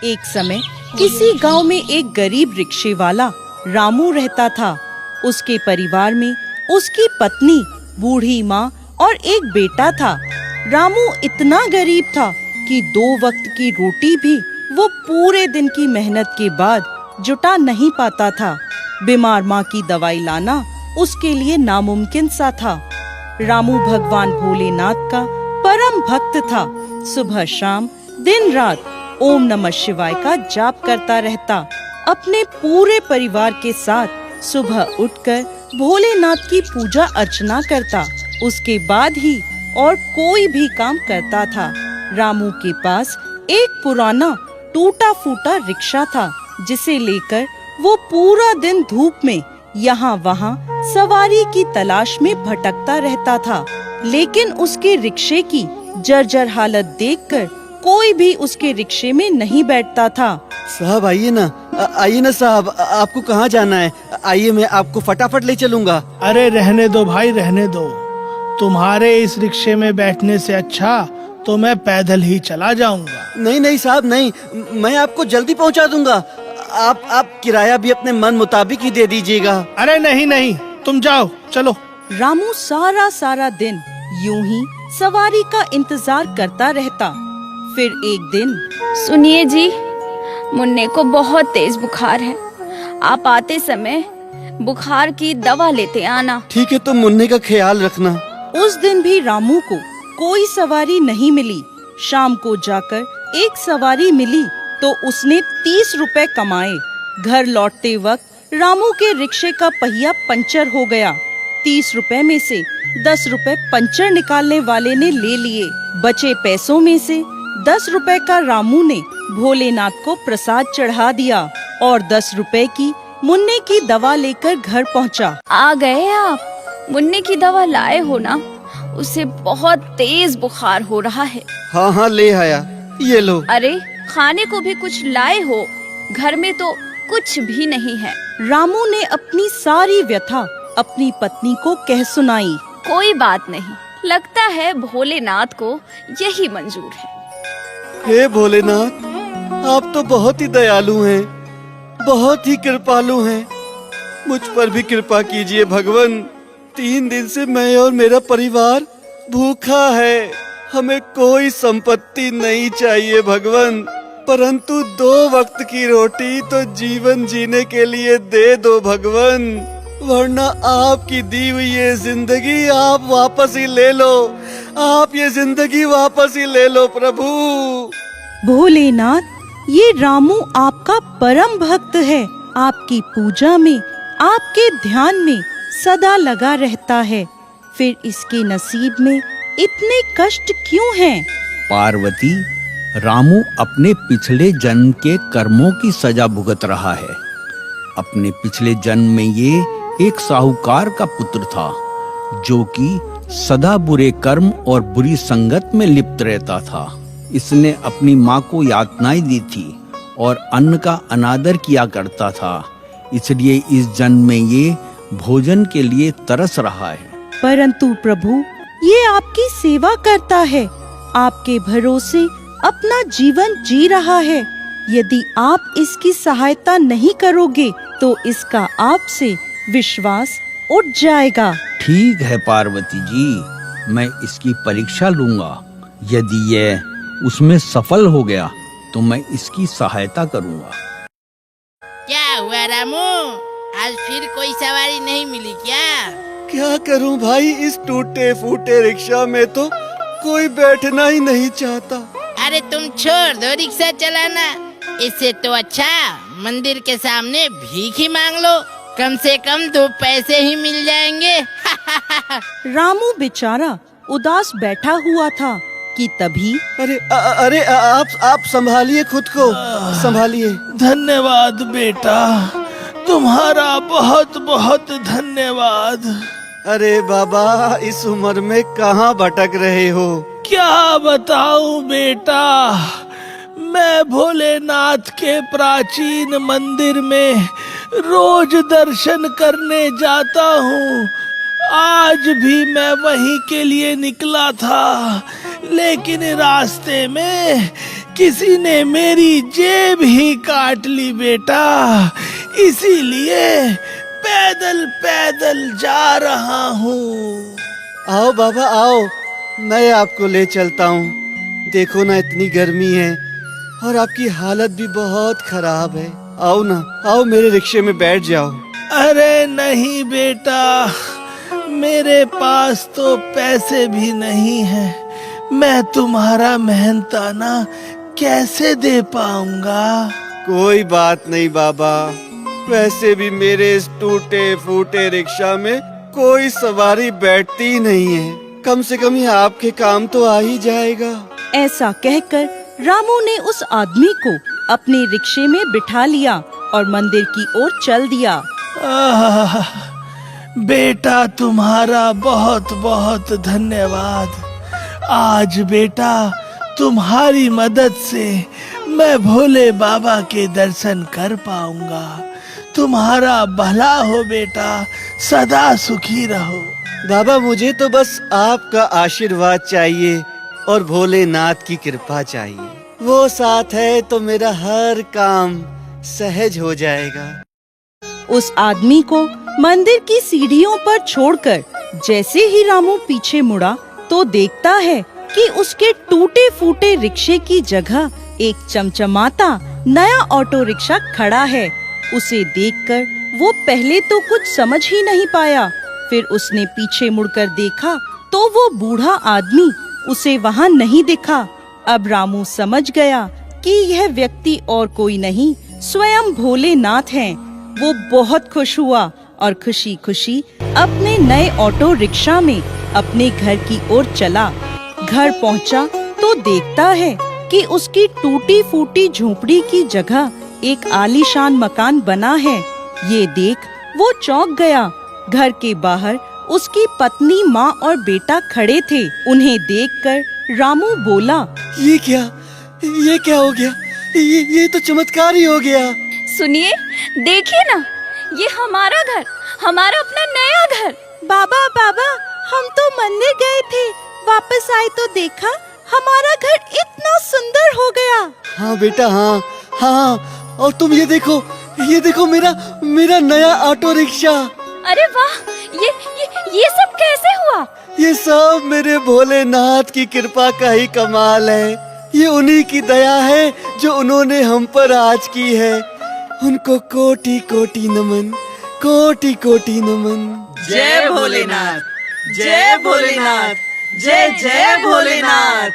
एक समय किसी गांव में एक गरीब रिक्शे वाला रामू रहता था। उसके परिवार में उसकी पत्नी, बूढ़ी माँ और एक बेटा था। रामू इतना गरीब था कि 2 वक्त की रोटी भी वो पूरे दिन की मेहनत के बाद जुटा नहीं पाता था। बीमार माँ की दवाई लाना उसके लिए नामुमकिन सा था। रामू भगवान भोलेनाथ का परम भक्त था। सुबह शाम दिन रात ओम नमः शिवाय का जाप करता रहता। अपने पूरे परिवार के साथ सुबह उठकर भोलेनाथ की पूजा अर्चना करता। उसके बाद ही और कोई भी काम करता था। रामू के पास एक पुराना टूटा फूटा रिक्शा था, जिसे लेकर वो पूरा दिन धूप में यहाँ वहाँ सवारी की तलाश में भटकता रहता था। लेकिन उसके रिक्शे की जर्जर हालत देखकर कोई भी उसके रिक्शे में नहीं बैठता था। साहब आइए ना साहब, आपको कहाँ जाना है? आइए, मैं आपको फटाफट ले चलूंगा। अरे रहने दो भाई, रहने दो। तुम्हारे इस रिक्शे में बैठने से अच्छा तो मैं पैदल ही चला जाऊंगा। नहीं साहब नहीं, मैं आपको जल्दी पहुंचा दूंगा। आप किराया भी अपने मन मुताबिक ही दे दीजिएगा। अरे नहीं, तुम जाओ, चलो। रामू सारा दिन यूं ही सवारी का इंतजार करता रहता। फिर एक दिन, सुनिए जी, मुन्ने को बहुत तेज बुखार है। आप आते समय बुखार की दवा लेते आना। ठीक है, तो मुन्ने का ख्याल रखना। उस दिन भी रामू को कोई सवारी नहीं मिली। शाम को जाकर एक सवारी मिली तो उसने 30 रुपए कमाए। घर लौटते वक्त रामू के रिक्शे का पहिया पंचर हो गया। 30 रुपए में से 10 रुपए पंचर निकालने वाले ने ले लिए। बचे पैसों में से 10 रुपए का रामू ने भोलेनाथ को प्रसाद चढ़ा दिया और 10 रुपए की मुन्ने की दवा लेकर घर पहुंचा। आ गए आप? मुन्ने की दवा लाए हो ना? उसे बहुत तेज बुखार हो रहा है। हाँ ले आया, ये लो। अरे खाने को भी कुछ लाए हो? घर में तो कुछ भी नहीं है। रामू ने अपनी सारी व्यथा अपनी पत्नी को कह सुनाई। कोई बात नहीं, लगता है भोलेनाथ को यही मंजूर है। हे भोलेनाथ, आप तो बहुत ही दयालु हैं, बहुत ही कृपालु हैं। मुझ पर भी कृपा कीजिए भगवान। 3 दिन से मैं और मेरा परिवार भूखा है। हमें कोई संपत्ति नहीं चाहिए भगवान, परंतु 2 वक्त की रोटी तो जीवन जीने के लिए दे दो भगवान, वरना आपकी दी हुई ये जिंदगी आप वापस ही ले लो। आप ये जिंदगी वापस ही ले लो प्रभु। भोलेनाथ, ये रामू आपका परम भक्त है। आपकी पूजा में, आपके ध्यान में सदा लगा रहता है। फिर इसके नसीब में इतने कष्ट क्यों हैं? पार्वती, रामू अपने पिछले जन्म के कर्मों की सजा भुगत रहा है। अपने पिछले जन्म में ये एक साहूकार का पुत्र था, जो कि सदा बुरे कर्म और बुरी संगत में लिप्त रहता था। इसने अपनी माँ को यातनाएं दी थी और अन्न का अनादर किया करता था। इसलिए इस जन्म में ये भोजन के लिए तरस रहा है। परंतु प्रभु, ये आपकी सेवा करता है, आपके भरोसे अपना जीवन जी रहा है। यदि आप इसकी सहायता नहीं करोगे तो इसका आपसे विश्वास उठ जाएगा। ठीक है पार्वती जी, मैं इसकी परीक्षा लूंगा। यदि यह उसमें सफल हो गया तो मैं इसकी सहायता करूंगा। क्या हुआ रामू, आज फिर कोई सवारी नहीं मिली क्या? क्या करूं भाई, इस टूटे फूटे रिक्शा में तो कोई बैठना ही नहीं चाहता। अरे तुम छोड़ दो रिक्शा चलाना, इससे तो अच्छा मंदिर के सामने भीख ही मांग लो, कम से कम 2 पैसे ही मिल जाएंगे। रामू बेचारा उदास बैठा हुआ था कि तभी अरे आप संभालिए, खुद को संभालिए। धन्यवाद बेटा, तुम्हारा बहुत बहुत धन्यवाद। अरे बाबा, इस उम्र में कहाँ भटक रहे हो? क्या बताऊं बेटा, मैं भोलेनाथ के प्राचीन मंदिर में रोज दर्शन करने जाता हूँ। आज भी मैं वहीं के लिए निकला था, लेकिन रास्ते में किसी ने मेरी जेब ही काट ली बेटा, इसीलिए पैदल पैदल जा रहा हूँ। आओ बाबा आओ, मैं आपको ले चलता हूँ। देखो ना इतनी गर्मी है और आपकी हालत भी बहुत खराब है। आओ ना, आओ मेरे रिक्शे में बैठ जाओ। अरे नहीं बेटा, मेरे पास तो पैसे भी नहीं हैं। मैं तुम्हारा मेहनताना कैसे दे पाऊंगा? कोई बात नहीं बाबा, वैसे भी मेरे इस टूटे फूटे रिक्शा में कोई सवारी बैठती ही नहीं है। कम से कम ये आपके काम तो आ ही जाएगा। ऐसा कहकर रामू ने उस आदमी को अपने रिक्शे में बिठा लिया और मंदिर की ओर चल दिया। आह, बेटा तुम्हारा बहुत बहुत धन्यवाद। आज बेटा तुम्हारी मदद से मैं भोले बाबा के दर्शन कर पाऊंगा। तुम्हारा भला हो बेटा, सदा सुखी रहो। बाबा मुझे तो बस आपका आशीर्वाद चाहिए और भोलेनाथ की कृपा चाहिए। वो साथ है तो मेरा हर काम सहज हो जाएगा। उस आदमी को मंदिर की सीढ़ियों पर छोड़कर जैसे ही रामू पीछे मुड़ा तो देखता है कि उसके टूटे फूटे रिक्शे की जगह एक चमचमाता नया ऑटो रिक्शा खड़ा है। उसे देखकर वो पहले तो कुछ समझ ही नहीं पाया। फिर उसने पीछे मुड़कर देखा तो वो बूढ़ा आदमी उसे वहाँ नहीं दिखा। अब रामू समझ गया कि यह व्यक्ति और कोई नहीं, स्वयं भोलेनाथ हैं। वो बहुत खुश हुआ और खुशी खुशी अपने नए ऑटो रिक्शा में अपने घर की ओर चला। घर पहुंचा तो देखता है कि उसकी टूटी फूटी झोपड़ी की जगह एक आलीशान मकान बना है। ये देख वो चौंक गया। घर के बाहर उसकी पत्नी, माँ और बेटा खड़े थे। उन्हें देखकर रामू बोला, ये क्या हो गया? ये तो चमत्कार ही हो गया। सुनिए, देखिए ना, ये हमारा घर, हमारा अपना नया घर। बाबा बाबा, हम तो मंदिर गए थे, वापस आए तो देखा हमारा घर इतना सुंदर हो गया। हाँ बेटा, हाँ हाँ। और तुम ये देखो मेरा नया ऑटो रिक्शा। अरे वाह, ये सब कैसे हुआ? ये सब मेरे भोलेनाथ की कृपा का ही कमाल है। ये उन्हीं की दया है जो उन्होंने हम पर आज की है। उनको कोटि कोटि नमन, कोटि कोटि नमन। जय भोलेनाथ, जय भोलेनाथ, जय जय भोलेनाथ।